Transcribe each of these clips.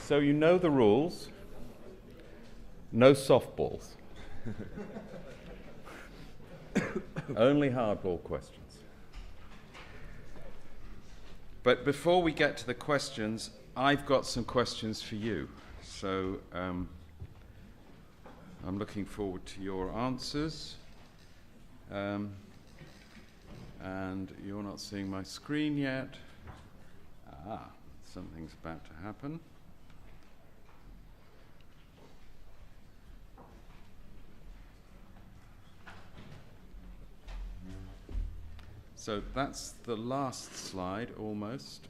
So you know the rules. No softballs. Only hardball questions. But before we get to the questions, I've got some questions for you. So I'm looking forward to your answers. And you're not seeing my screen yet. Something's about to happen. So that's the last slide, almost.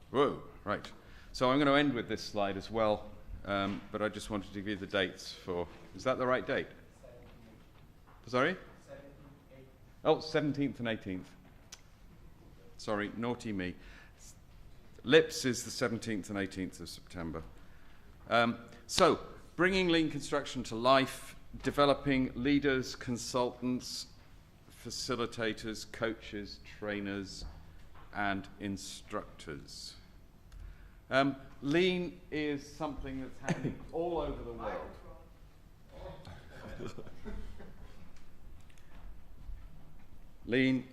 Whoa, right. So I'm going to end with this slide as well, but I just wanted to give you the dates for... Is that the right date? 17th. Sorry? 17th, 18th. Oh, 17th and 18th. Sorry, naughty me. LIPS is the 17th and 18th of September. So, bringing lean construction to life, developing leaders, consultants, facilitators, coaches, trainers, and instructors. Lean is something that's happening all over the world. Lean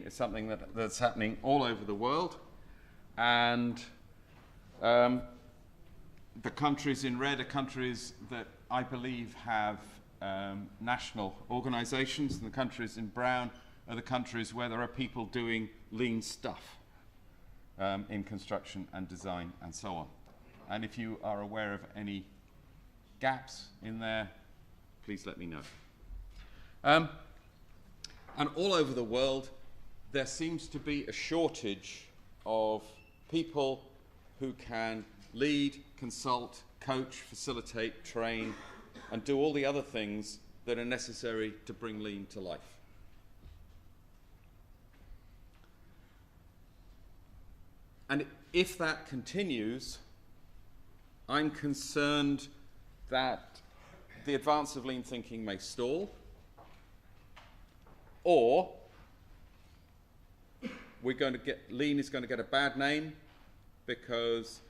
is something that's happening all over the world, and the countries in red are countries that I believe have national organizations, and the countries in brown are the countries where there are people doing lean stuff in construction and design and so on. And if you are aware of any gaps in there, please let me know. And all over the world, there seems to be a shortage of people who can lead, consult, coach, facilitate, train, and do all the other things that are necessary to bring lean to life. And if that continues, I'm concerned that the advance of lean thinking may stall, or lean is going to get a bad name because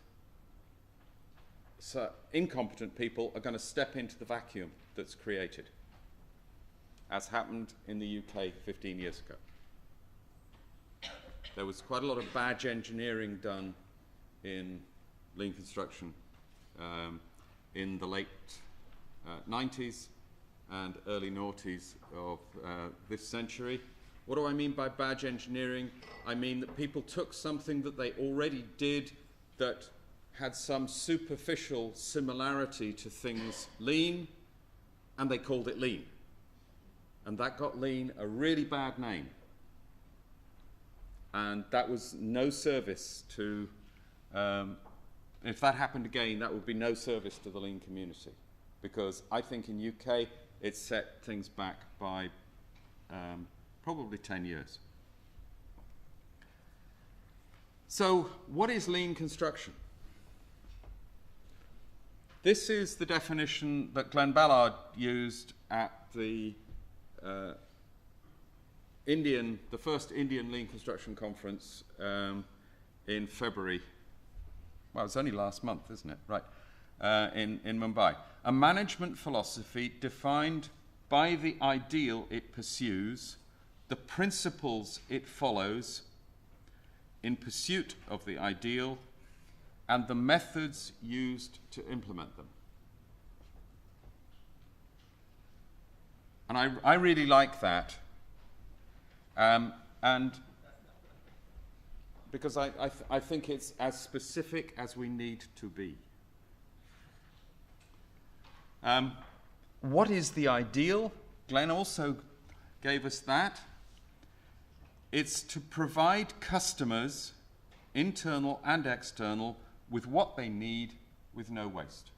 incompetent people are going to step into the vacuum that's created, as happened in the UK 15 years ago. There was quite a lot of badge engineering done in lean construction in the late 90s and early noughties of this century. What do I mean by badge engineering? I mean that people took something that they already did that had some superficial similarity to things lean, and they called it lean. And that got lean a really bad name. And that was no service to, if that happened again, that would be no service to the lean community. Because I think in UK, it set things back by probably 10 years. So what is lean construction? This is the definition that Glenn Ballard used at the first Indian Lean Construction Conference in February. Well, it's only last month, isn't it? Right. In Mumbai. A management philosophy defined by the ideal it pursues, the principles it follows in pursuit of the ideal, and the methods used to implement them. And I really like that. And because I think it's as specific as we need to be. What is the ideal? Glenn also gave us that. It's to provide customers, internal and external, with what they need with no waste.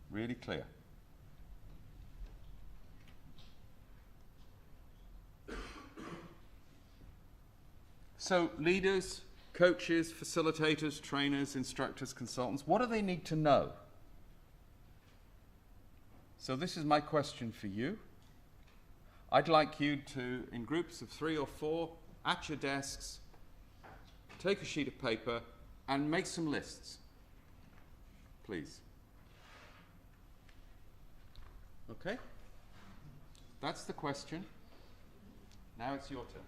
Really clear. So leaders, coaches, facilitators, trainers, instructors, consultants, what do they need to know? So this is my question for you. I'd like you to, in groups of 3 or 4, at your desks, take a sheet of paper and make some lists, please. Okay? That's the question. Now it's your turn.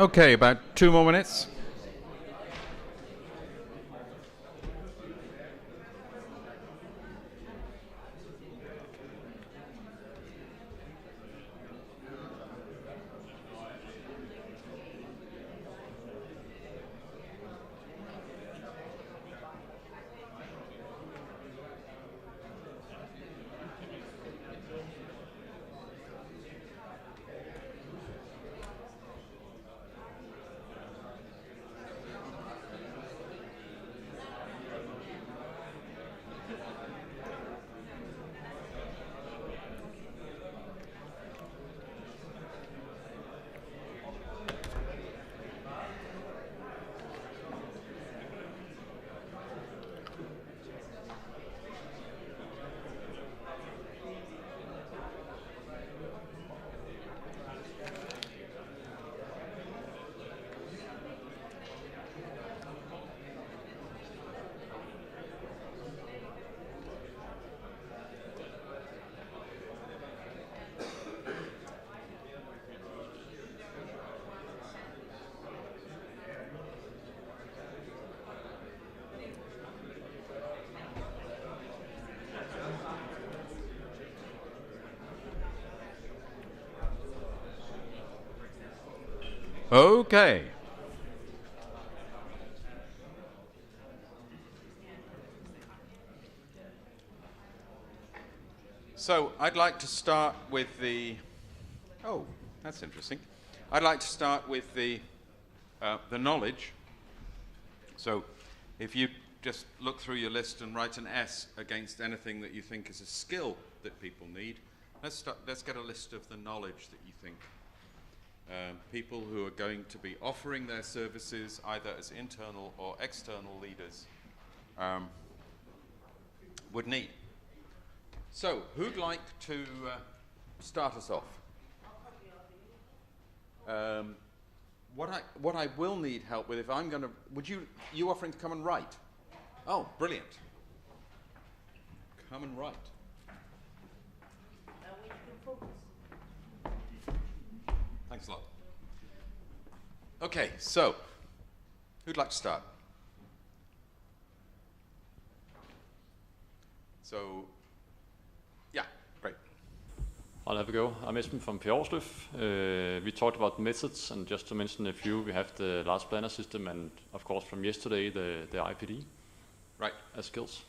Okay, about 2 more minutes. Okay. So I'd like to start with the, oh, that's interesting. I'd like to start with the knowledge. So if you just look through your list and write an S against anything that you think is a skill that people need, let's get a list of the knowledge that you think people who are going to be offering their services either as internal or external leaders would need. So, who'd like to start us off? What I will need help with, if I'm going to, would you offering to come and write? Oh, brilliant. Come and write. Thanks a lot. Okay, so, who'd like to start? So, yeah, great. I'll have a go. I'm Esben from Pjorsløv. We talked about methods, and just to mention a few, we have the large planner system, and of course from yesterday, the IPD. Right. As skills.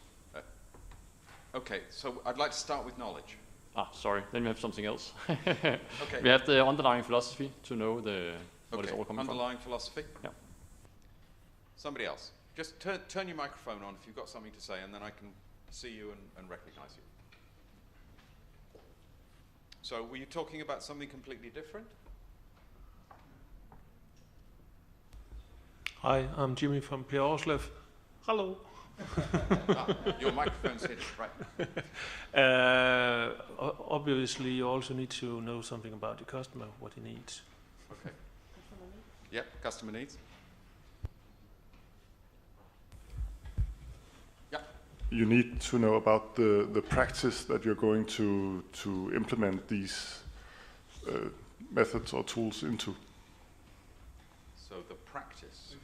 Okay, so I'd like to start with knowledge. Sorry, then we have something else. Okay. We have the underlying philosophy to know what is all coming from. Underlying philosophy? Yeah. Somebody else. Just turn your microphone on if you've got something to say, and then I can see you and recognize you. So, were you talking about something completely different? Hi, I'm Jimmy from Pjorsløv. Hello. Your microphone's hidden, right? Obviously, you also need to know something about the customer, what he needs. Okay. Yep, customer needs. Yeah. You need to know about the practice that you're going to implement these methods or tools into. So the practice.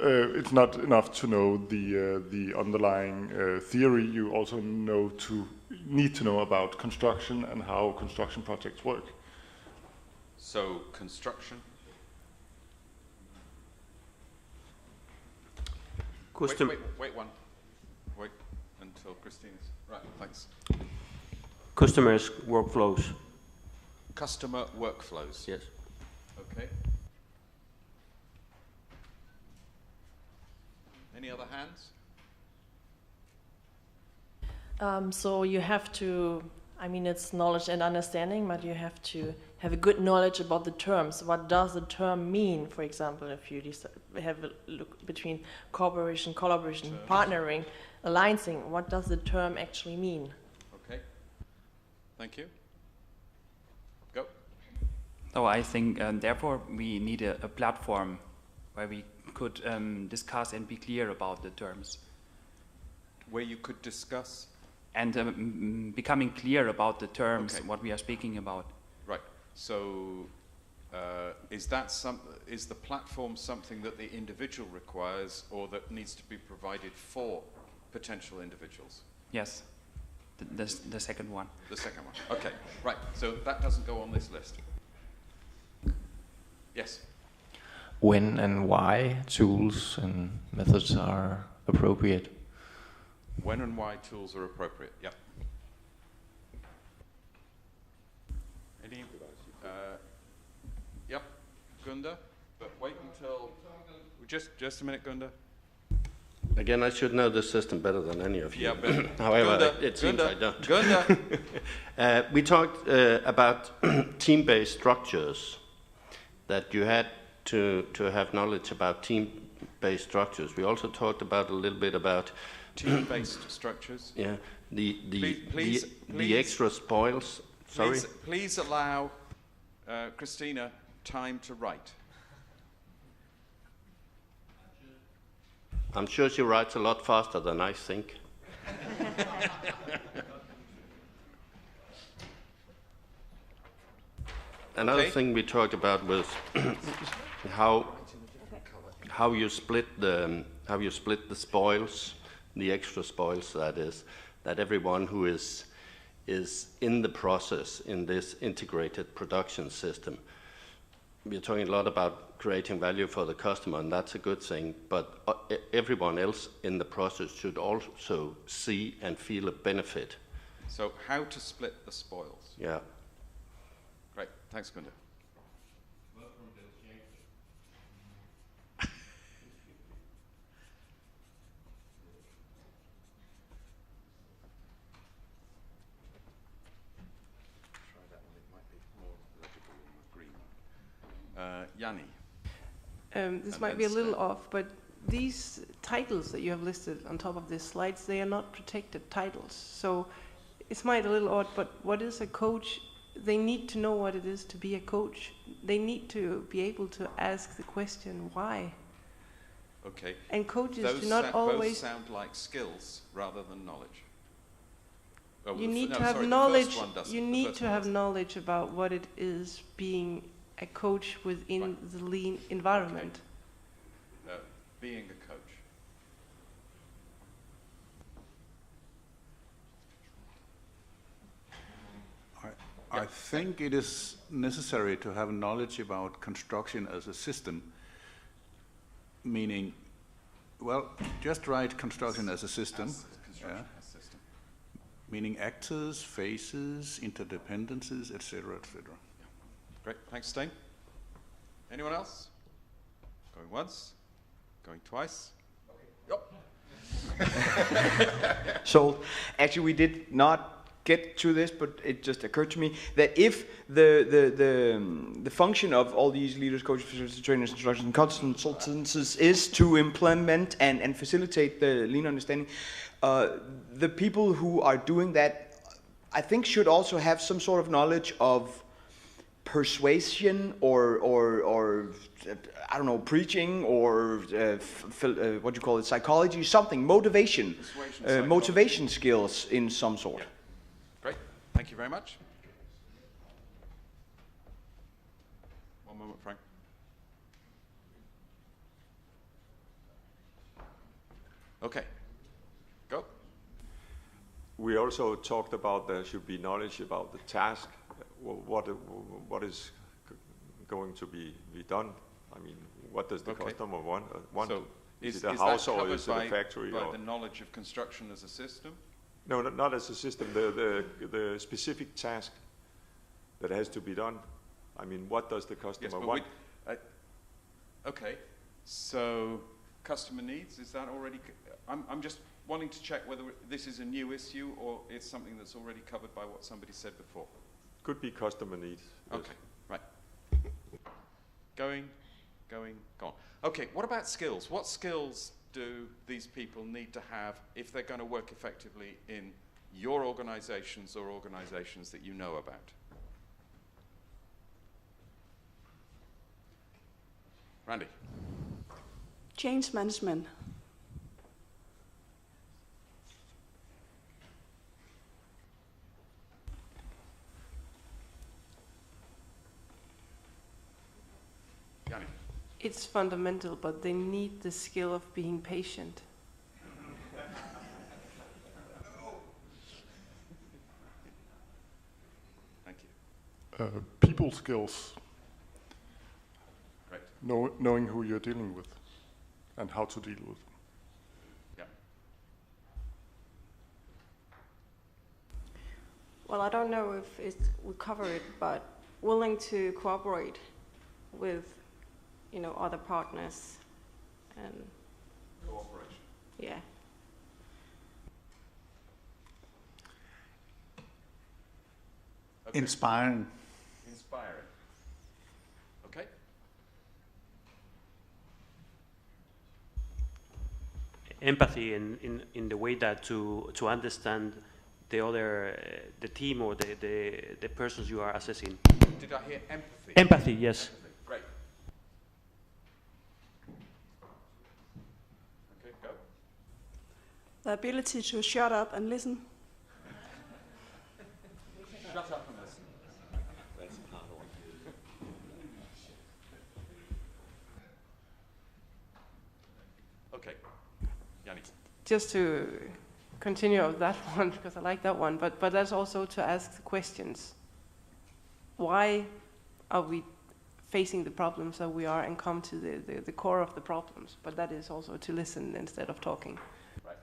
It's not enough to know the underlying theory. You also need to know about construction and how construction projects work. So construction. Wait until Christina's. Right, thanks. Customers' workflows. Customer workflows. Yes. Okay. Any other hands? So you have to, I mean, it's knowledge and understanding, but you have to have a good knowledge about the terms. What does the term mean, for example, if you have a look between cooperation, collaboration, partnering, alliancing, what does the term actually mean? Okay. Thank you. Go. So I think, therefore, we need a platform where we could discuss and be clear about the terms. Where you could discuss? And becoming clear about the terms, okay. What we are speaking about. Right. So is the platform something that the individual requires or that needs to be provided for potential individuals? Yes. The second one. The second one. Okay. Right. So that doesn't go on this list. Yes. When and why tools and methods are appropriate. When and why tools are appropriate. Yep. Any? Yep. Gunda. But wait until. Just a minute, Gunda. Again, I should know the system better than any of you. Yeah, but however, Gunda, it seems I don't. Gunda. We talked about team-based structures, that you had to have knowledge about team-based structures. We also talked about a little bit about team-based structures. Yeah, please, the extra spoils. Sorry. Please allow Christina time to write. I'm sure she writes a lot faster than I think. Another thing we talked about was how you split the spoils, the extra spoils, that everyone who is in the process in this integrated production system we're talking a lot about creating value for the customer, and that's a good thing, but everyone else in the process should also see and feel a benefit. So how to split the spoils. Yeah. Great, thanks, Gunther. Yanni. This might be a little off, but these titles that you have listed on top of these slides, they are not protected titles. So it might a little odd, but what is a coach? They need to know what it is to be a coach. They need to be able to ask the question, why? Okay. And coaches those do not always... both sound like skills rather than knowledge. Oh, you need to have knowledge. You need to have knowledge about what it is being a coach within the lean environment. Okay. Being a coach. I think it is necessary to have knowledge about construction as a system, meaning, well, just write construction as a system. Meaning actors, phases, interdependencies, etc., etc. Great, thanks, Steen. Anyone else? Going once, going twice. Yep. So, actually, we did not get to this, but it just occurred to me that if the function of all these leaders, coaches, trainers, instructors, and consultants is to implement and facilitate the lean understanding, the people who are doing that, I think, should also have some sort of knowledge of persuasion or I don't know, preaching or what do you call it, psychology, something, motivation, motivation skills in some sort. Yeah. Great, thank you very much. One moment, Frank. Okay, go. We also talked about there should be knowledge about the task, what is going to be done. I mean, what does the customer want? So is it a house or is it a factory? By the knowledge of construction as a system? No, not as a system. The specific task that has to be done. I mean, what does the customer want? Okay, so customer needs, is that already... I'm just wanting to check whether this is a new issue or it's something that's already covered by what somebody said before. Could be customer needs. Yes. Okay, right. Going, gone. Okay, what about skills? What skills do these people need to have if they're going to work effectively in your organizations or organizations that you know about? Randy. Change management. Yanni. It's fundamental, but they need the skill of being patient. Thank you. People skills. Right. Knowing who you're dealing with and how to deal with them. Yeah. Well, I don't know if we cover it, but willing to cooperate with, you know, other partners and cooperation. Yeah. Okay. Inspiring. Okay. Empathy in the way that to understand the other the team or the persons you are assessing. Did I hear empathy? Empathy, yes. Empathy. Great. Okay, go. The ability to shut up and listen. Shut up and listen. That's a hard one. Okay. Yanni. Just to continue of that one, because I like that one, but that's also to ask the questions. Why are we facing the problems that we are and come to the core of the problems. But that is also to listen instead of talking. Right.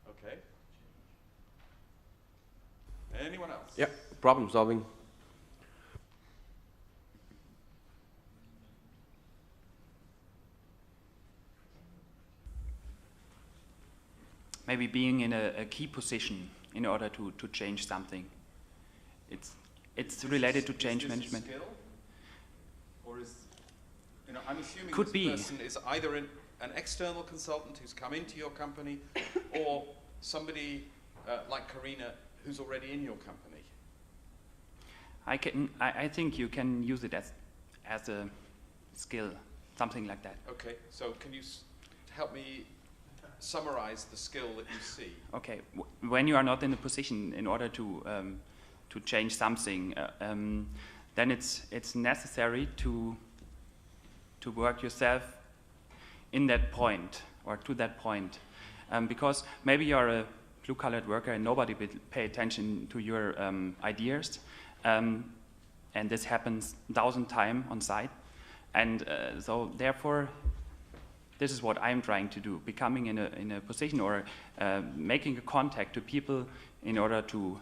Okay. Anyone else? Yeah, problem solving. Maybe being in a key position in order to change something. It's related to change management. Is this a skill? Or is, I'm assuming Could this be. person is either an external consultant who's come into your company, or somebody like Karina who's already in your company. I think you can use it as a skill, something like that. Okay, so can you help me summarize the skill that you see? Okay, when you are not in a position in order to change something, then it's necessary to work yourself in that point or to that point, because maybe you're a blue-collar worker and nobody will pay attention to your ideas, and this happens 1,000 times on site, and so therefore. This is what I'm trying to do, becoming in a position or making a contact to people in order to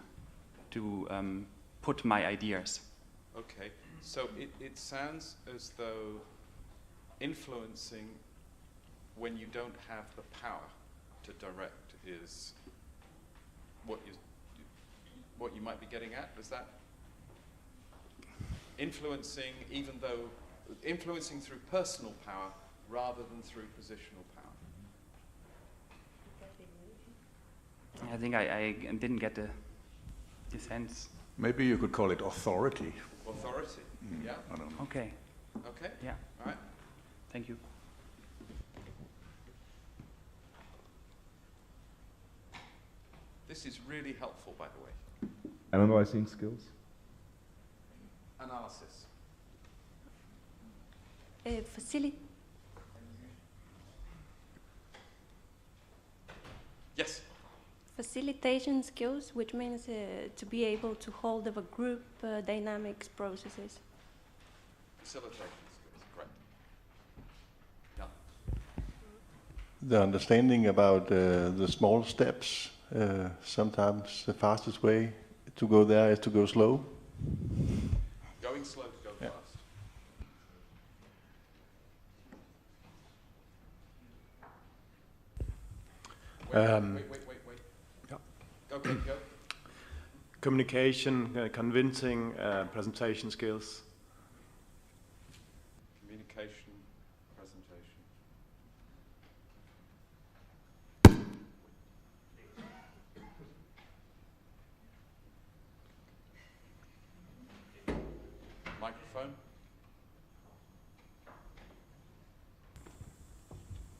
put my ideas. Okay, so it sounds as though influencing when you don't have the power to direct is what you might be getting at. Is that influencing, influencing through personal power rather than through positional power? I think I didn't get the sense. Maybe you could call it authority. Authority, yeah. I don't know. Okay. Okay. Yeah. All right. Thank you. This is really helpful, by the way. Analyzing skills. Analysis. Yes. Facilitation skills, which means to be able to hold of a group dynamics processes. Facilitation skills, correct. Yeah. The understanding about the small steps. Sometimes the fastest way to go there is to go slow. Going slow to go fast. Wait. Yeah. Okay, go. Communication, convincing, presentation skills. Communication, presentation. Microphone.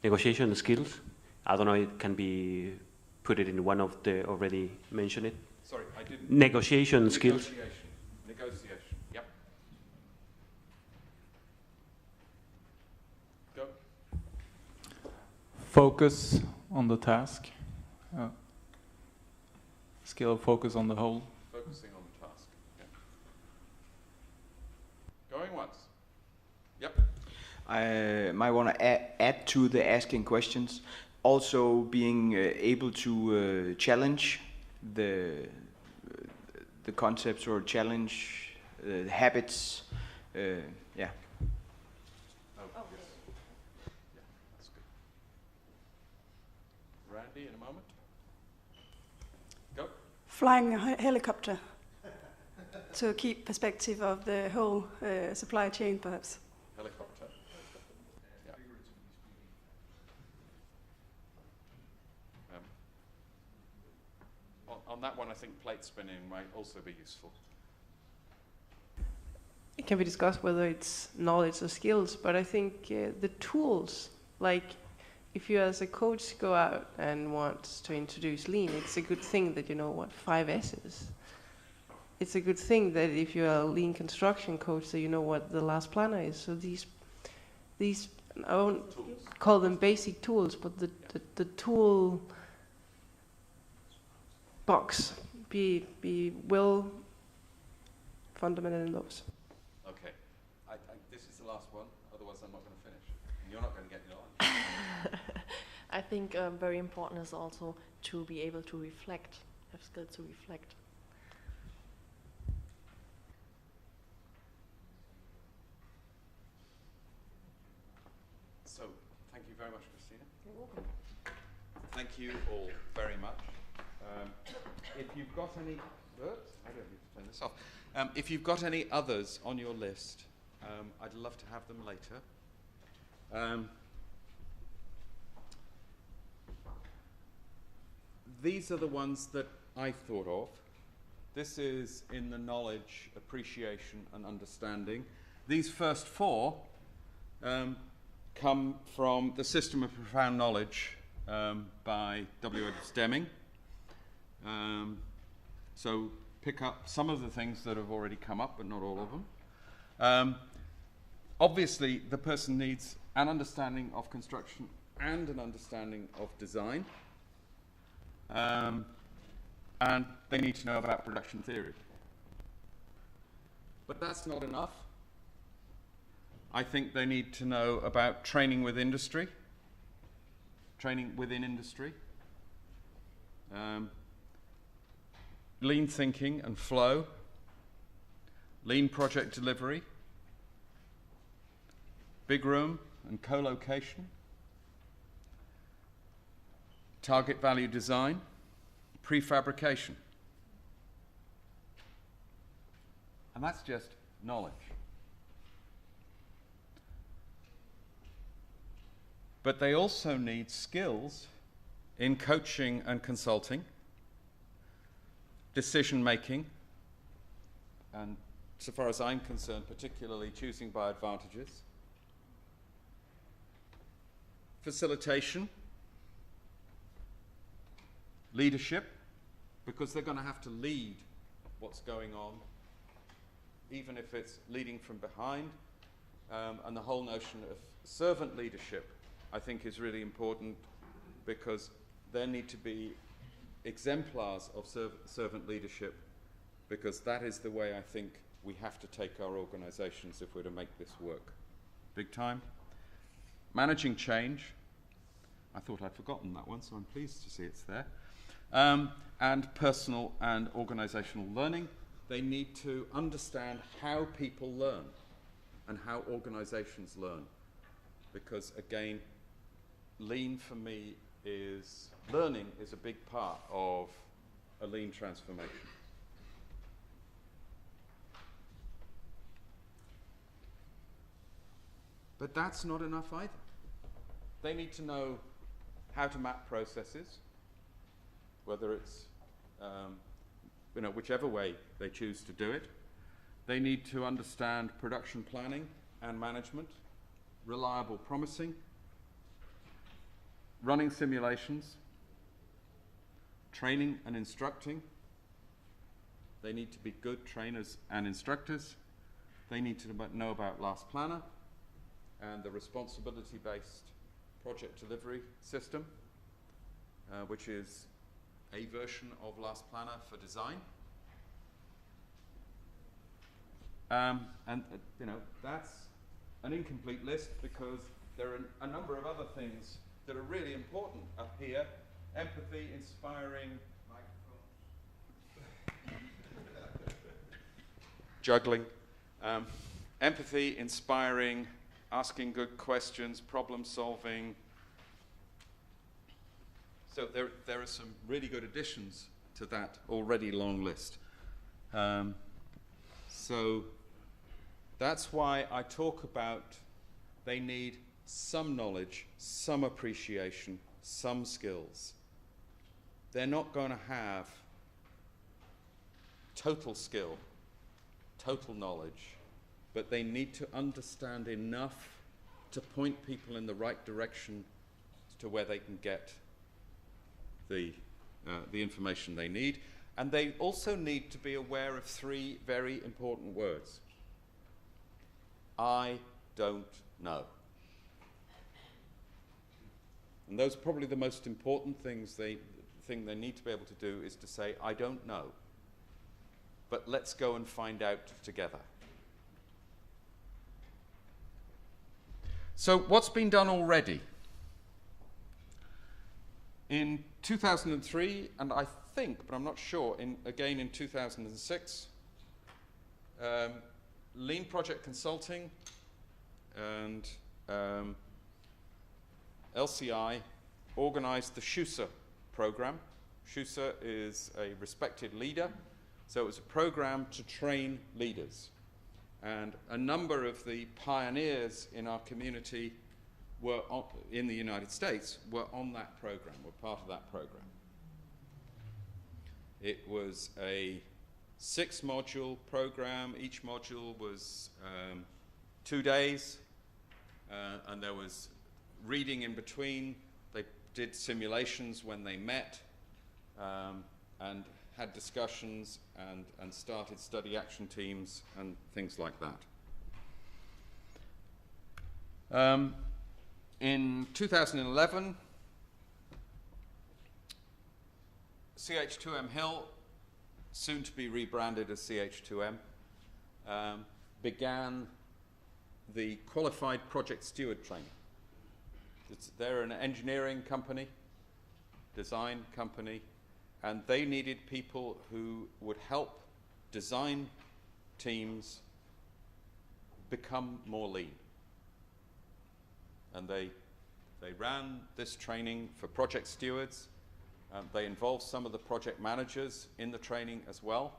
Negotiation skills. I don't know, it can be put it in one of the already mentioned it. Sorry, I didn't. Negotiation skills. Negotiation, yep. Go. Focus on the task. Skill of focus on the whole. Focusing on the task. Yeah. Going once. Yep. I might want to add to the asking questions. Also being able to challenge the concepts or challenge the habits. Yeah. Oh, yes. Yeah, that's good. Randy, in a moment. Go. Flying a helicopter to keep perspective of the whole supply chain, perhaps. Helicopter. On that one, I think plate spinning might also be useful. It can be discussed whether it's knowledge or skills, but I think the tools, like if you as a coach go out and want to introduce lean, it's a good thing that you know what 5S is. It's a good thing that if you're a lean construction coach, that you know what the last planner is. So these I won't call them basic tools, but the tool box be well fundamented in those. Okay. this is the last one, otherwise I'm not going to finish. And you're not going to get me on. I think very important is also to be able to reflect, have skills to reflect. So, thank you very much, Christina. You're welcome. Thank you all very much. If you've got any, I don't need to turn this off. If you've got any others on your list, I'd love to have them later. These are the ones that I thought of. This is in the knowledge, appreciation, and understanding. These first four come from the System of Profound Knowledge by W. Edwards Deming. So pick up some of the things that have already come up, but not all of them. Obviously, the person needs an understanding of construction and an understanding of design. And they need to know about production theory. But that's not enough. I think they need to know about training with industry, training within industry, lean thinking and flow, lean project delivery, big room and co-location, target value design, prefabrication. And that's just knowledge. But they also need skills in coaching and consulting, decision making, and so far as I'm concerned, particularly choosing by advantages, facilitation, leadership, because they're going to have to lead what's going on, even if it's leading from behind. And the whole notion of servant leadership, I think, is really important, because there need to be exemplars of servant leadership, because that is the way I think we have to take our organizations if we're to make this work. Big time. Managing change. I thought I'd forgotten that one, so I'm pleased to see it's there. And personal and organizational learning. They need to understand how people learn and how organizations learn. Because again, lean for me is, learning is a big part of a lean transformation. But that's not enough either. They need to know how to map processes, whether it's, whichever way they choose to do it. They need to understand production planning and management, reliable promising, running simulations, training and instructing. They need to be good trainers and instructors. They need to know about Last Planner and the responsibility-based project delivery system, which is a version of Last Planner for design. That's an incomplete list, because there are a number of other things that are really important up here. Empathy, inspiring, juggling. Empathy, inspiring, asking good questions, problem solving. So there are some really good additions to that already long list. So that's why I talk about they need some knowledge, some appreciation, some skills. They're not going to have total skill, total knowledge, but they need to understand enough to point people in the right direction to where they can get the information they need. And they also need to be aware of three very important words. I don't know. And those are probably the most important things they need to be able to do, is to say, I don't know, but let's go and find out together. So what's been done already? In 2003, and I think, but I'm not sure, again in 2006, Lean Project Consulting and LCI organized the SHUSA program. SHUSA is a respected leader, so it was a program to train leaders. And a number of the pioneers in our community were in the United States were on that program, were part of that program. It was a 6-module program. Each module was 2 days, and there was reading in between. They did simulations when they met, and had discussions and started study action teams and things like that. In 2011, CH2M Hill, soon to be rebranded as CH2M, began the Qualified Project Steward training. They're an engineering company, design company, and they needed people who would help design teams become more lean. And they ran this training for project stewards. They involved some of the project managers in the training as well.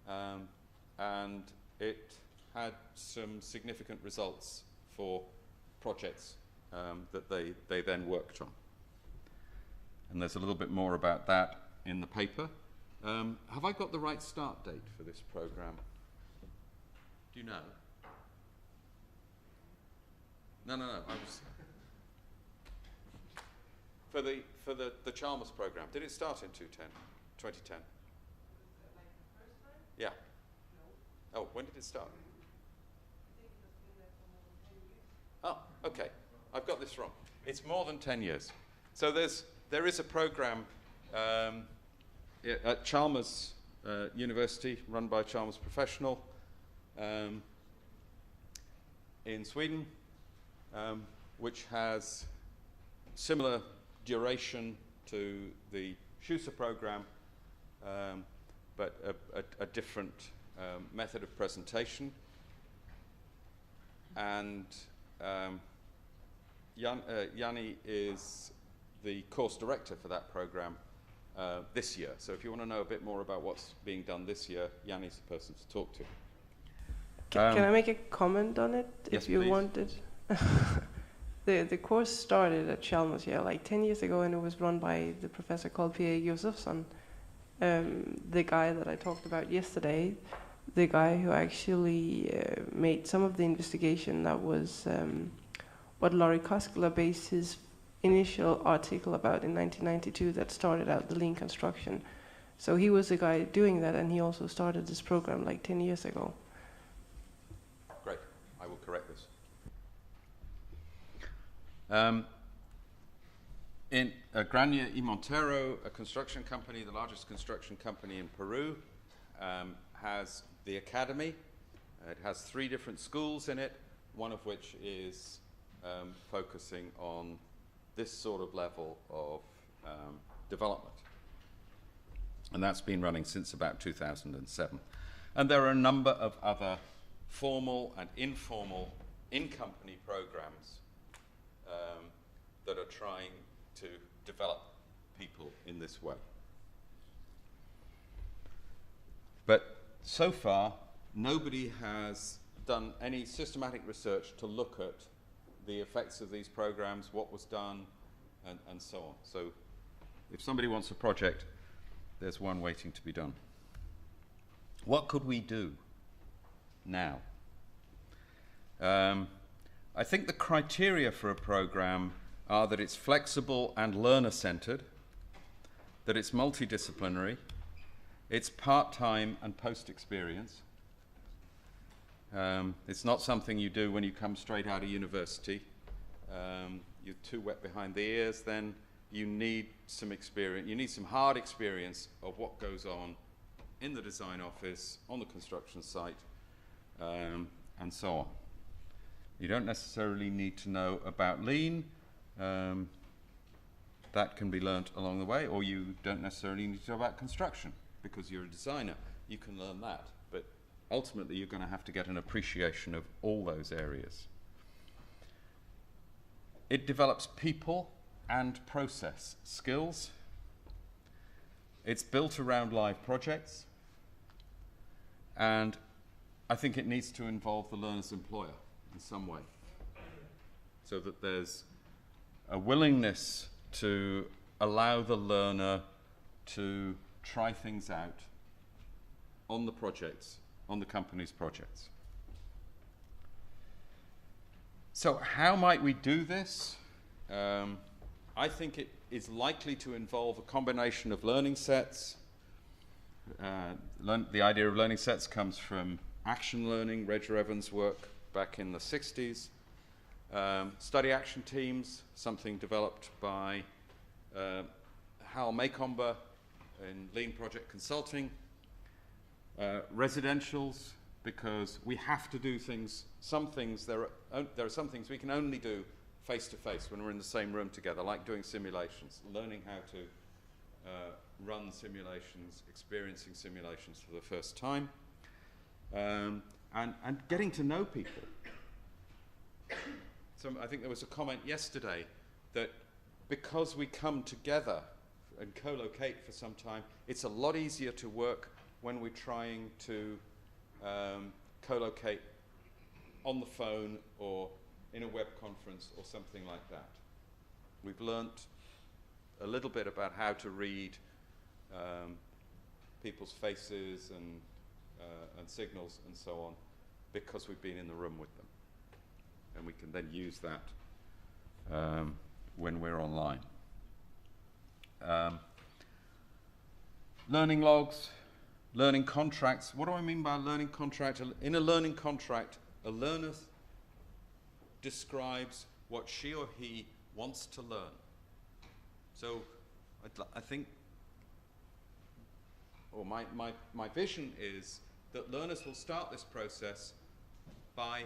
And it had some significant results for projects that they then worked on. And there's a little bit more about that in the paper. Have I got the right start date for this program? Do you know? No. I was for the Chalmers program. Did it start in 2010? Yeah. Oh, when did it start? Oh, okay. I've got this wrong. It's more than 10 years. So there is a program at Chalmers University, run by Chalmers Professional in Sweden, which has similar duration to the SHUSA program, but a different method of presentation. And Yanni is the course director for that program this year. So if you want to know a bit more about what's being done this year, Yanni's the person to talk to. Can I make a comment on it, yes, if you please. wanted? The course started at Chalmers, like 10 years ago, and it was run by the professor called P.A. Josefsson, the guy that I talked about yesterday, the guy who actually made some of the investigation that was what Laurie Koskela based his initial article about in 1992 that started out the lean construction. So he was the guy doing that, and he also started this program like 10 years ago. Great, I will correct this. In Grania y Montero, a construction company, the largest construction company in Peru, has the academy. It has 3 different schools in it, one of which is focusing on this sort of level of development. And that's been running since about 2007. And there are a number of other formal and informal in-company programs that are trying to develop people in this way. But so far, nobody has done any systematic research to look at the effects of these programs, what was done, and so on. So if somebody wants a project, there's one waiting to be done. What could we do now? I think the criteria for a program are that it's flexible and learner-centered, that it's multidisciplinary, it's part-time and post-experience. It's not something you do when you come straight out of university. You're too wet behind the ears, then you need some experience. You need some hard experience of what goes on in the design office, on the construction site, and so on. You don't necessarily need to know about lean. That can be learnt along the way, or you don't necessarily need to know about construction because you're a designer. You can learn that, but ultimately you're going to have to get an appreciation of all those areas. It develops people and process skills. It's built around live projects, and I think it needs to involve the learner's employer in some way, so that there's a willingness to allow the learner to try things out on the projects, on the company's projects. So how might we do this? I think it is likely to involve a combination of learning sets. The idea of learning sets comes from action learning, Reg Evans' work back in the 60s. Study action teams, something developed by Hal Maycomber in Lean Project Consulting. Residentials, because we have to do things, there are some things we can only do face to face when we're in the same room together, like doing simulations, learning how to run simulations, experiencing simulations for the first time, and getting to know people. So I think there was a comment yesterday that because we come together and co-locate for some time, it's a lot easier to work when we're trying to co-locate on the phone or in a web conference or something like that. We've learnt a little bit about how to read people's faces and signals and so on because we've been in the room with them. And we can then use that when we're online. Learning logs, learning contracts. What do I mean by a learning contract? In a learning contract, a learner describes what she or he wants to learn. So I think, or my vision is that learners will start this process by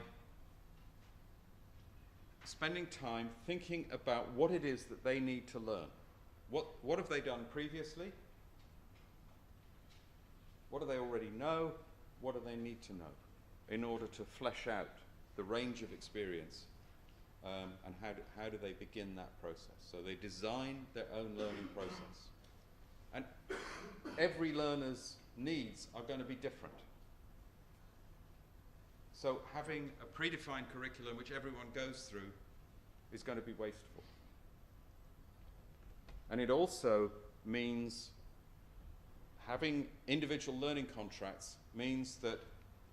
spending time thinking about what it is that they need to learn. What have they done previously? What do they already know? What do they need to know in order to flesh out the range of experience, and how do they begin that process? So they design their own learning process. And every learner's needs are going to be different. So having a predefined curriculum which everyone goes through is going to be wasteful. And it also means having individual learning contracts means that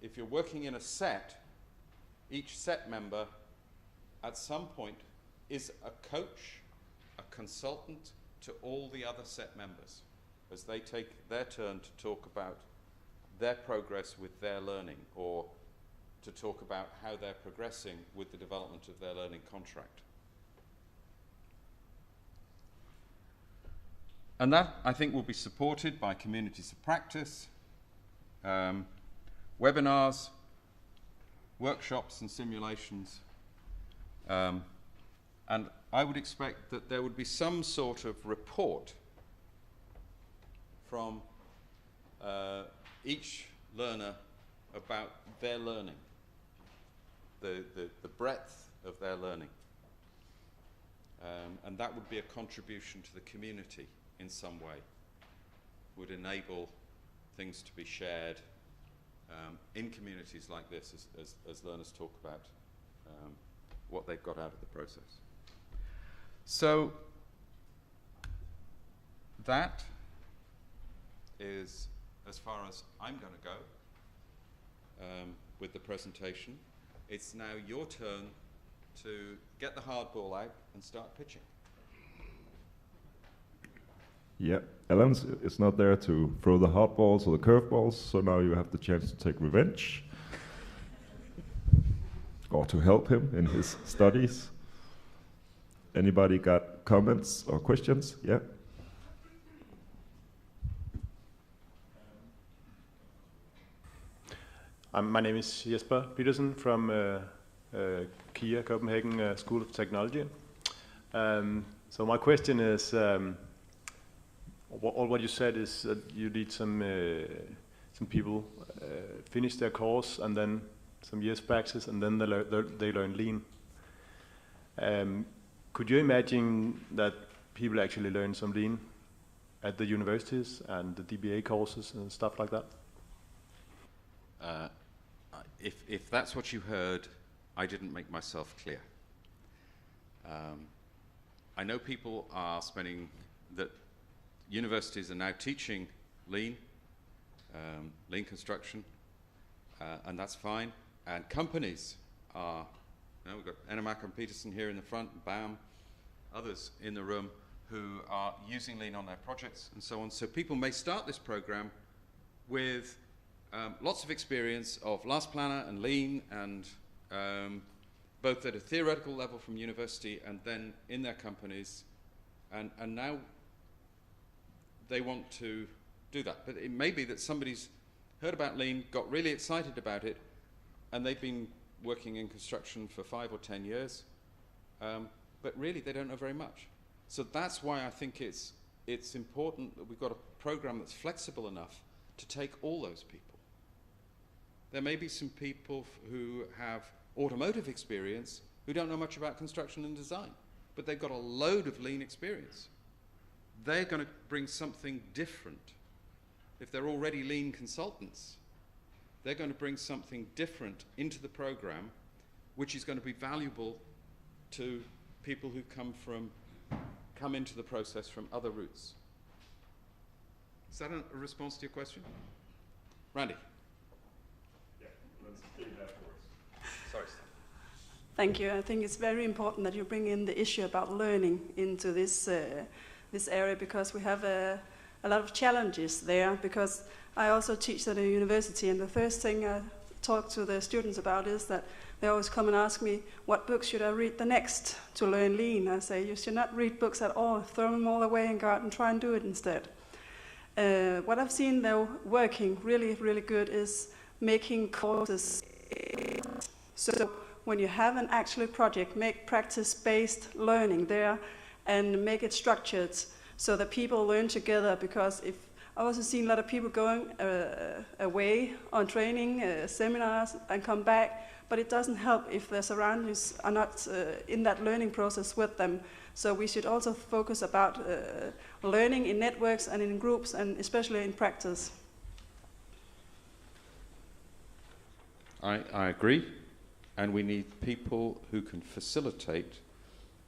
if you're working in a set, each set member at some point is a coach, a consultant to all the other set members as they take their turn to talk about their progress with their learning, or to talk about how they're progressing with the development of their learning contract. And that, I think, will be supported by communities of practice, webinars, workshops and simulations. And I would expect that there would be some sort of report from each learner about their learning, the breadth of their learning. And that would be a contribution to the community in some way, would enable things to be shared in communities like this as learners talk about what they've got out of the process. So that is as far as I'm going to go with the presentation. It's now your turn to get the hardball out and start pitching. Yeah, Alan is not there to throw the hard balls or the curveballs, so now you have the chance to take revenge. Or to help him in his studies. Anybody got comments or questions? Yeah? My name is Jesper Petersen from Kia Copenhagen School of Technology. So my question is, what you said is that you need some people finish their course and then some years practice and then they learn lean. Could you imagine that people actually learn some lean at the universities and the DBA courses and stuff like that? If that's what you heard, I didn't make myself clear. I know people are that universities are now teaching lean, lean construction, and that's fine. And companies are, we've got Enemak and Peterson here in the front, BAM, others in the room who are using lean on their projects and so on. So people may start this program with lots of experience of last planner and lean, and both at a theoretical level from university and then in their companies, and now they want to do that. But it may be that somebody's heard about lean, got really excited about it, and they've been working in construction for 5 or 10 years, but really they don't know very much. So that's why I think it's important that we've got a program that's flexible enough to take all those people. There may be some people who have automotive experience who don't know much about construction and design, but they've got a load of lean experience. They're going to bring something different. If they're already lean consultants, they're going to bring something different into the program, which is going to be valuable to people who come into the process from other routes. Is that a response to your question? Randy? Yeah, let's take it afterwards. Sorry. Thank you. I think it's very important that you bring in the issue about learning into this area, because we have a lot of challenges there, because I also teach at a university, and the first thing I talk to the students about is that they always come and ask me, what books should I read the next to learn lean? I say, you should not read books at all, throw them all away and go out and try and do it instead. What I've seen though working really, really good is making courses. So when you have an actual project, make practice-based learning there and make it structured so that people learn together, because I've also seen a lot of people going away on training, seminars, and come back, but it doesn't help if their surroundings are not in that learning process with them. So we should also focus about learning in networks and in groups, and especially in practice. I agree, and we need people who can facilitate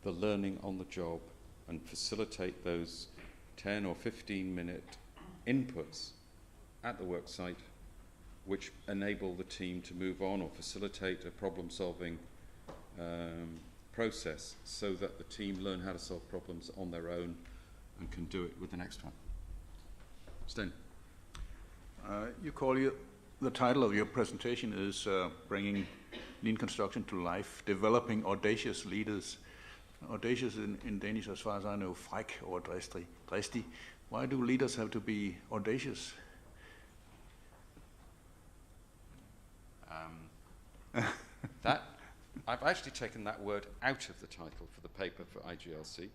the learning on the job and facilitate those 10 or 15-minute inputs at the work site which enable the team to move on or facilitate a problem-solving process, so that the team learn how to solve problems on their own and can do it with the next one. Sten? The title of your presentation is Bringing Lean Construction to Life, Developing Audacious Leaders. Audacious in Danish, as far as I know, fræk or dristig. Why do leaders have to be audacious? That I've actually taken that word out of the title for the paper for EGLC.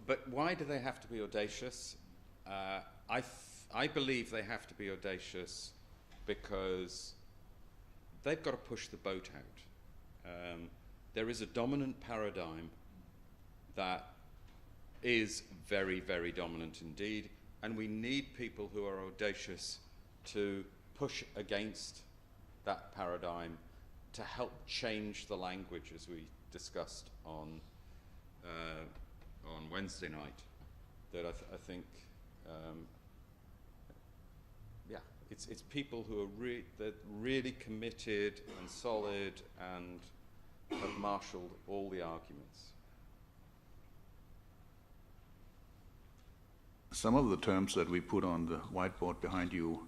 But why do they have to be audacious? I believe they have to be audacious because they've got to push the boat out. There is a dominant paradigm that is very, very dominant indeed, and we need people who are audacious to push against that paradigm to help change the language, as we discussed on Wednesday night. That I think, it's people who are really committed and solid and have marshalled all the arguments. Some of the terms that we put on the whiteboard behind you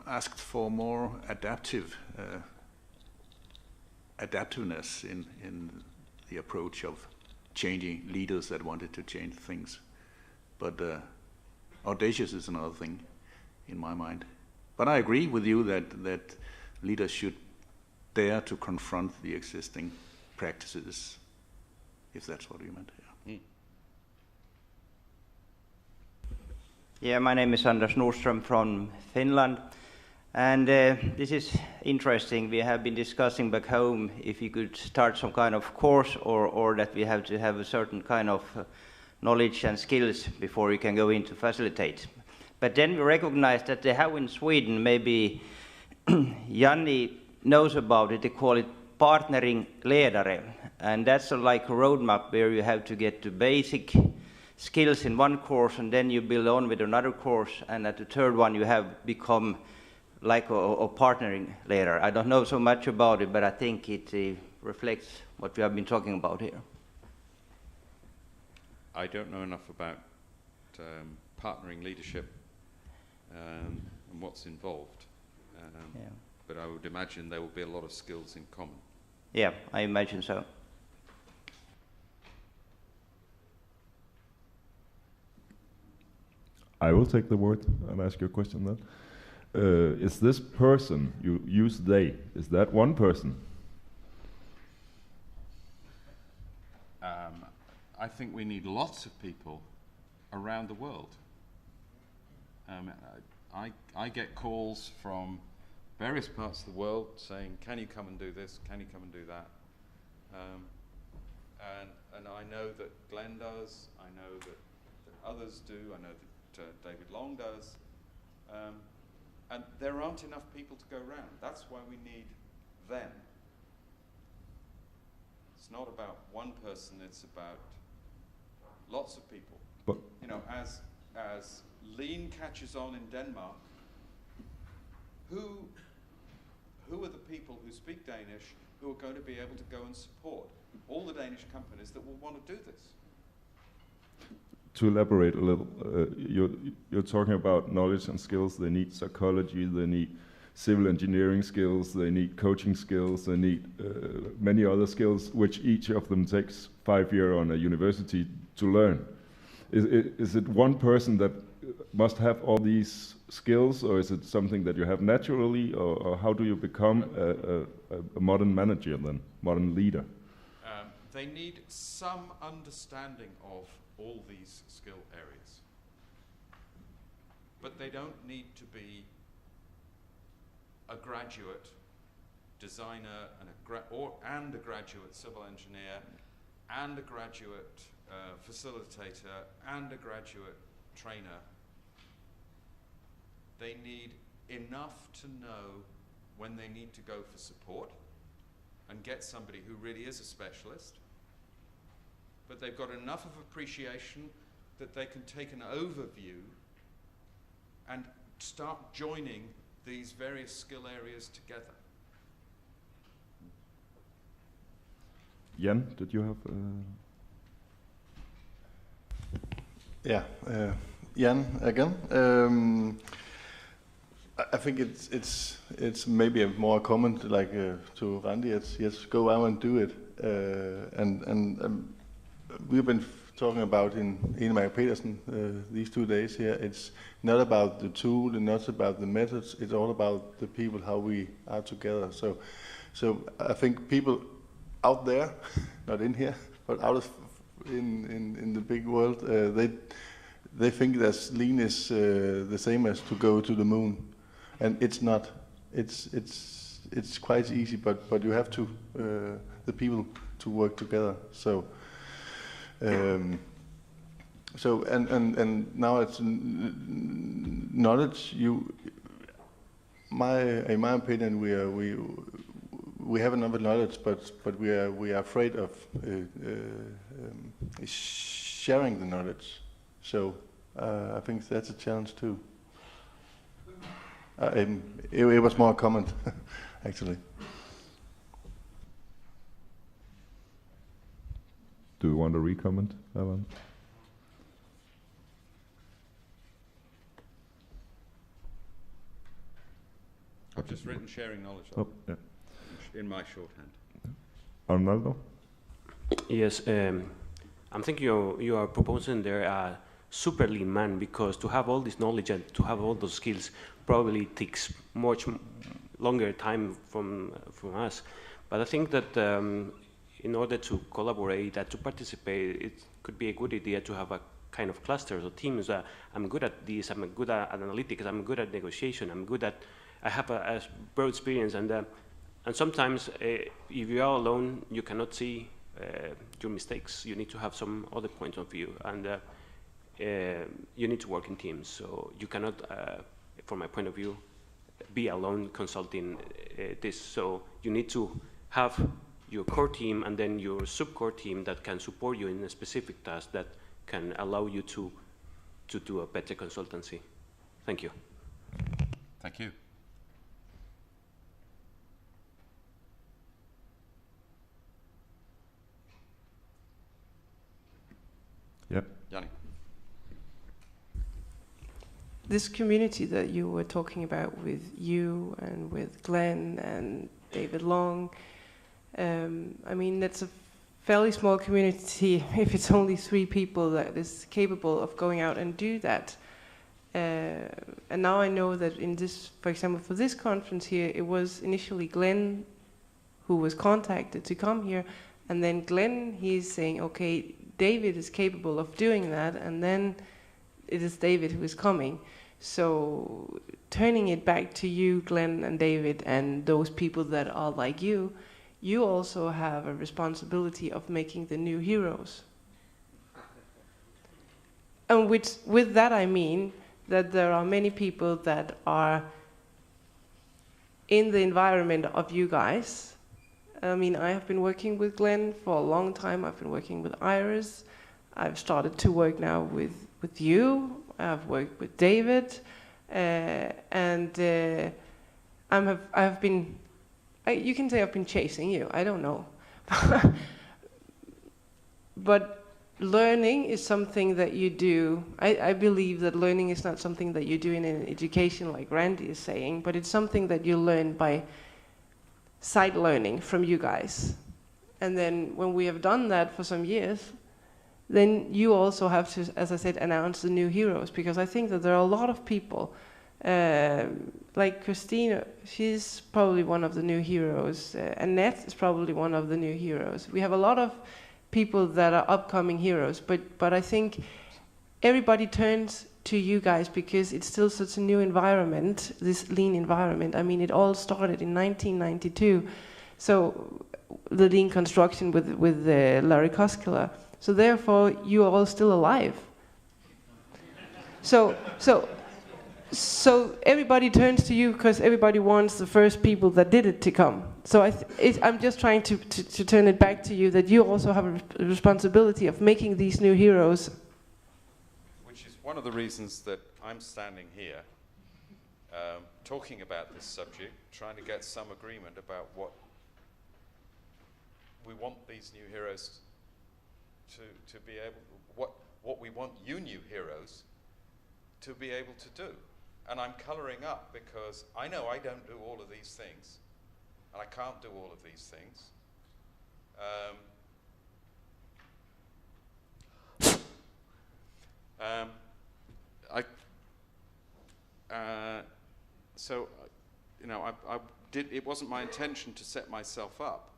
asked for more adaptiveness in the approach of changing leaders that wanted to change things. But audacious is another thing in my mind. But I agree with you that leaders should dare to confront the existing practices, if that's what you meant. Yeah. Yeah, my name is Anders Nordström from Finland. And this is interesting. We have been discussing back home if you could start some kind of course or that we have to have a certain kind of knowledge and skills before you can go in to facilitate. But then we recognize that they have in Sweden, maybe Janni knows about it, they call it partnering ledare. And that's like a roadmap where you have to get the basic skills in one course and then you build on with another course, and at the third one you have become like a partnering later. I don't know so much about it, but I think it reflects what we have been talking about here. I don't know enough about partnering leadership and what's involved, but I would imagine there will be a lot of skills in common. Yeah, I imagine so. I will take the word and ask you a question then. Is this person, you use they, is that one person? I think we need lots of people around the world. I get calls from various parts of the world saying, can you come and do this, can you come and do that? And I know that Glenn does, I know that others do, I know that David Long does. And there aren't enough people to go around. That's why we need them. It's not about one person, it's about lots of people. But you know, as lean catches on in Denmark, who are the people who speak Danish who are going to be able to go and support all the Danish companies that will want to do this? To elaborate a little, you're talking about knowledge and skills. They need psychology, they need civil engineering skills, they need coaching skills, they need many other skills, which each of them takes 5 years on a university to learn. Is it one person that must have all these skills, or is it something that you have naturally, or how do you become a modern manager then, modern leader? They need some understanding of all these skill areas. But they don't need to be a graduate designer and a graduate civil engineer and a graduate facilitator and a graduate trainer. They need enough to know when they need to go for support and get somebody who really is a specialist, but they've got enough of appreciation that they can take an overview and start joining these various skill areas together. Jan, did you have? Yeah, Jan again. I think it's maybe a more comment like to Randy. It's yes, go out and do it. And we've been talking about in Enemark Petersen these 2 days here. It's not about the tool and not about the methods. It's all about the people, how we are together. So I think people out there, not in here, but out in the big world, they think that lean is the same as to go to the moon, and it's not. It's quite easy, but you have to the people to work together. So and now it's knowledge. In my opinion, we have enough knowledge, but we are afraid of sharing the knowledge. So I think that's a challenge too. It was more a comment, actually. Do you want to re-comment, Alan? I've just written sharing knowledge in my shorthand. Arnaldo? Yes, I'm thinking you are proposing there a super lean man, because to have all this knowledge and to have all those skills probably takes longer time from us. But I think that in order to collaborate and to participate, it could be a good idea to have a kind of clusters or teams that I'm good at this, I'm good at analytics, I'm good at negotiation, I have a broad experience, and sometimes if you are alone, you cannot see your mistakes. You need to have some other points of view, and you need to work in teams. So you cannot, from my point of view, be alone consulting this. So you need to have your core team and then your sub-core team that can support you in a specific task that can allow you to do a better consultancy. Thank you. Thank you. Yep. Yanni. This community that you were talking about with you and with Glenn and David Long, I mean, that's a fairly small community if it's only 3 people that is capable of going out and do that. And now I know that in this, for example, for this conference here, it was initially Glenn who was contacted to come here, and then Glenn, he's saying, okay, David is capable of doing that, and then it is David who is coming. So turning it back to you, Glenn and David, and those people that are like you, you also have a responsibility of making the new heroes. And with that I mean that there are many people that are in the environment of you guys. I mean, I have been working with Glenn for a long time. I've been working with Iris. I've started to work now with you. I've worked with David. And I've been, you can say I've been chasing you. I don't know. But learning is something that you do. I believe that learning is not something that you do in an education like Randy is saying, but it's something that you learn by side learning from you guys. And then when we have done that for some years, then you also have to, as I said, announce the new heroes, because I think that there are a lot of people, like Christina, she's probably one of the new heroes. Annette is probably one of the new heroes. We have a lot of people that are upcoming heroes, but I think everybody turns to you guys because it's still such a new environment, this lean environment. I mean, it all started in 1992, so the lean construction with Larry Koskela. So therefore, you are all still alive. So everybody turns to you because everybody wants the first people that did it to come. So I'm just trying to turn it back to you that you also have a responsibility of making these new heroes. Which is one of the reasons that I'm standing here, talking about this subject, trying to get some agreement about what we want these new heroes to be able, what we want you new heroes to be able to do. And I'm colouring up because I know I don't do all of these things, and I can't do all of these things. So, you know, it wasn't my intention to set myself up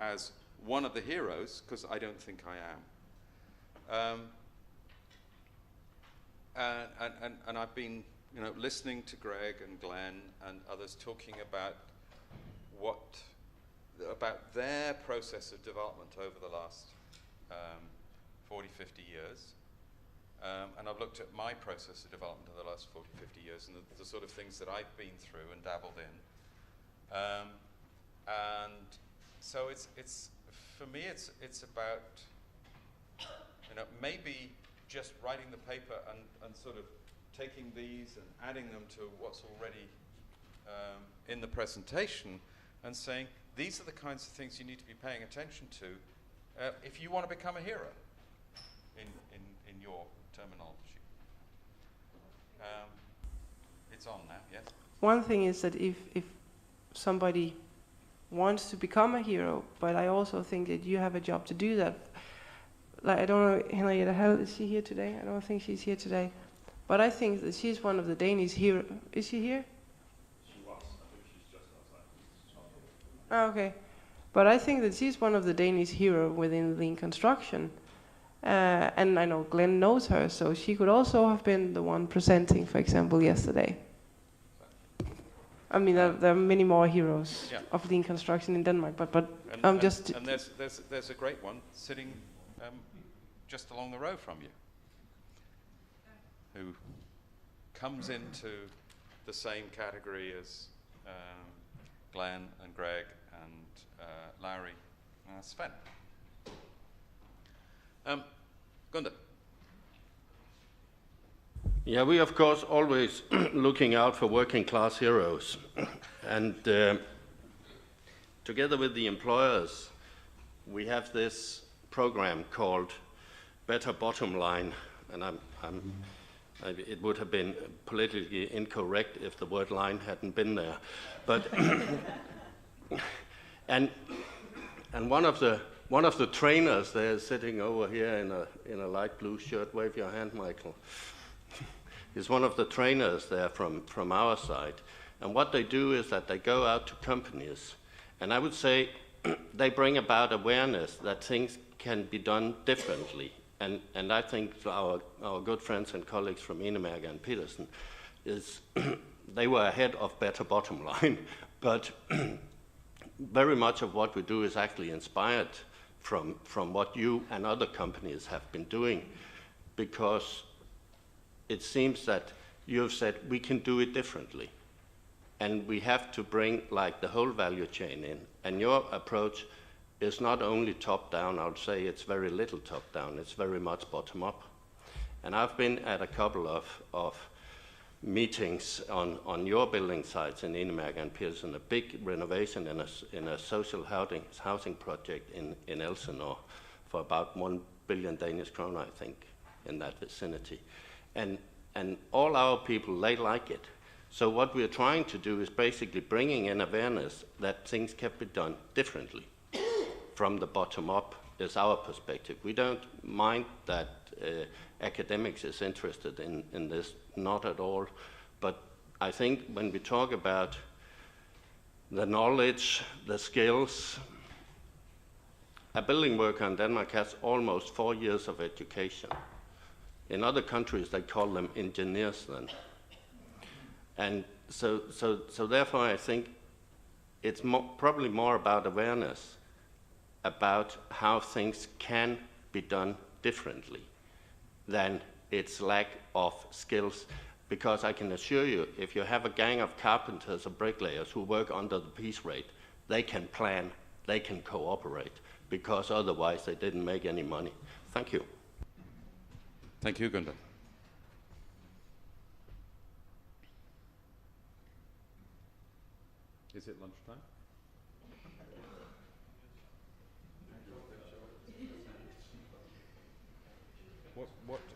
as one of the heroes, because I don't think I am. And I've been, you know, listening to Greg and Glenn and others talking about about their process of development over the last 40, 50 years. And I've looked at my process of development in the last 40, 50 years and the sort of things that I've been through and dabbled in. And so it's for me, it's about, you know, maybe just writing the paper and sort of taking these and adding them to what's already in the presentation and saying, these are the kinds of things you need to be paying attention to if you want to become a hero, in your terminology. It's on now, yes? One thing is that if somebody wants to become a hero, but I also think that you have a job to do that. Like, I don't know, Henriette, is she here today? I don't think she's here today. But I think that she's one of the Danish heroes. Is she here? She was. I think she's just Okay. But I think that she's one of the Danish hero within lean construction. And I know Glenn knows her, so she could also have been the one presenting, for example, yesterday. I mean, there are many more heroes of lean construction in Denmark, but and there's a great one sitting just along the road from you, who comes into the same category as Glenn and Greg and Larry and Sven. Gunder. Yeah, we of course always looking out for working class heroes, and together with the employers, we have this program called Better Bottom Line, and it would have been politically incorrect if the word line hadn't been there, but and one of the trainers there is sitting over here in a light blue shirt. Wave your hand, Michael. Is one of the trainers there from our side. And what they do is that they go out to companies, and I would say they bring about awareness that things can be done differently. And I think our good friends and colleagues from Enemærke and Peterson, they were ahead of Better Bottom Line, but very much of what we do is actually inspired from what you and other companies have been doing, because it seems that you have said we can do it differently, and we have to bring like the whole value chain in. And your approach is not only top down. I would say it's very little top down. It's very much bottom up. And I've been at a couple of meetings on your building sites in Enemærke and Pearson, a big renovation in a social housing project in Elsinore for about 1 billion Danish kroner, I think, in that vicinity. And all our people, they like it. So what we're trying to do is basically bringing in awareness that things can be done differently. From the bottom up is our perspective. We don't mind that academics is interested in this, not at all. But I think when we talk about the knowledge, the skills, a building worker in Denmark has almost 4 years of education. In other countries, they call them engineers then. And so therefore, I think it's probably more about awareness about how things can be done differently than its lack of skills. Because I can assure you, if you have a gang of carpenters or bricklayers who work under the piece rate, they can plan, they can cooperate, because otherwise they didn't make any money. Thank you. Thank you, Gunder. Is it lunchtime?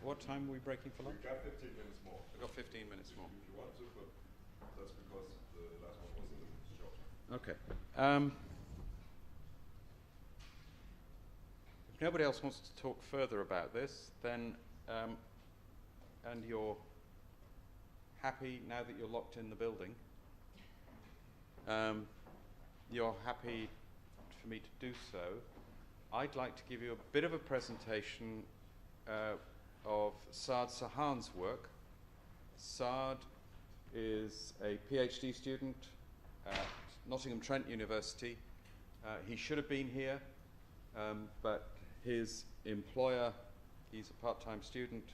What time are we breaking for lunch? We've got 15 minutes more. We've got 15 minutes more. If you want to, but that's because the last one was a little short. Okay. If nobody else wants to talk further about this, then and you're happy now that you're locked in the building, you're happy for me to do so, I'd like to give you a bit of a presentation of Saad Sahan's work. Saad is a PhD student at Nottingham Trent University. He should have been here, but his employer, he's a part-time student,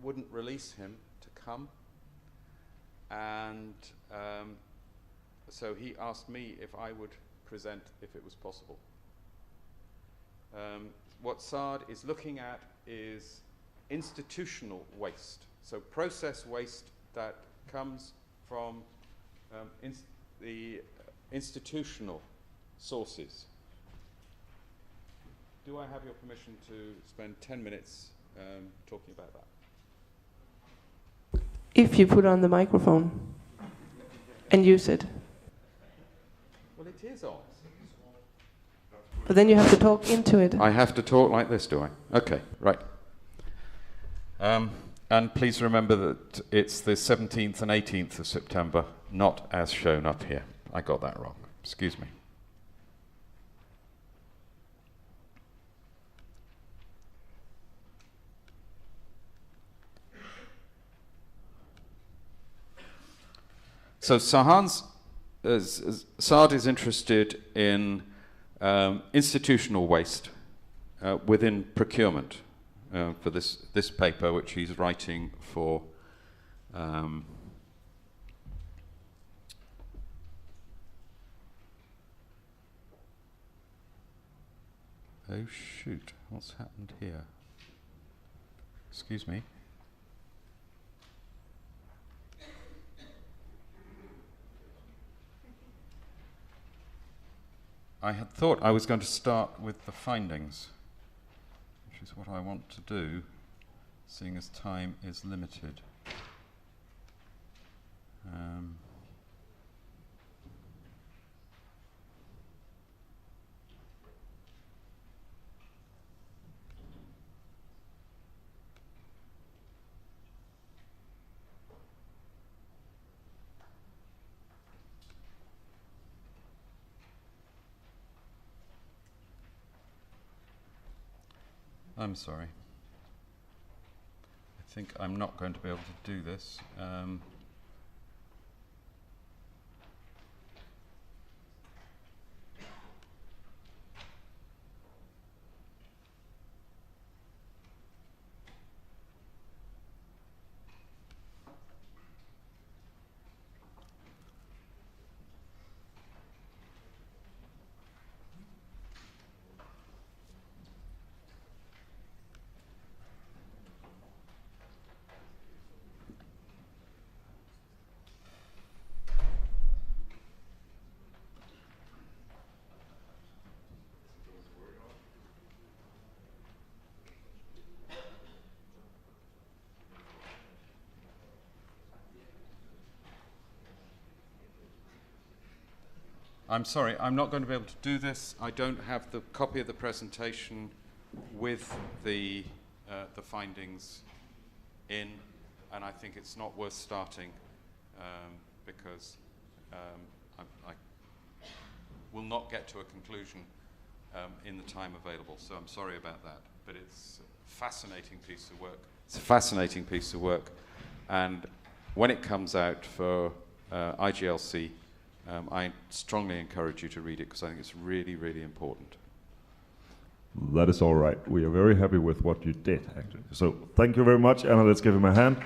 wouldn't release him to come. And so he asked me if I would present if it was possible. What Saad is looking at is institutional waste, so process waste that comes from the institutional sources. Do I have your permission to spend 10 minutes talking about that? If you put on the microphone and use it. Well, it is on. But then you have to talk into it. I have to talk like this, do I? Okay, right. And please remember that it's the 17th and 18th of September, not as shown up here. I got that wrong. Excuse me. So Saad is interested in institutional waste within procurement for this paper, which he's writing for oh shoot, what's happened here? Excuse me. I had thought I was going to start with the findings, which is what I want to do, seeing as time is limited. I'm sorry. I think I'm not going to be able to do this. I'm sorry, I'm not going to be able to do this. I don't have the copy of the presentation with the findings in, and I think it's not worth starting because I will not get to a conclusion in the time available. So I'm sorry about that, but it's a fascinating piece of work. It's a fascinating piece of work, and when it comes out for EGLC, I strongly encourage you to read it because I think it's really, really important. That is all right. We are very happy with what you did, actually. So thank you very much, Anna. Let's give him a hand.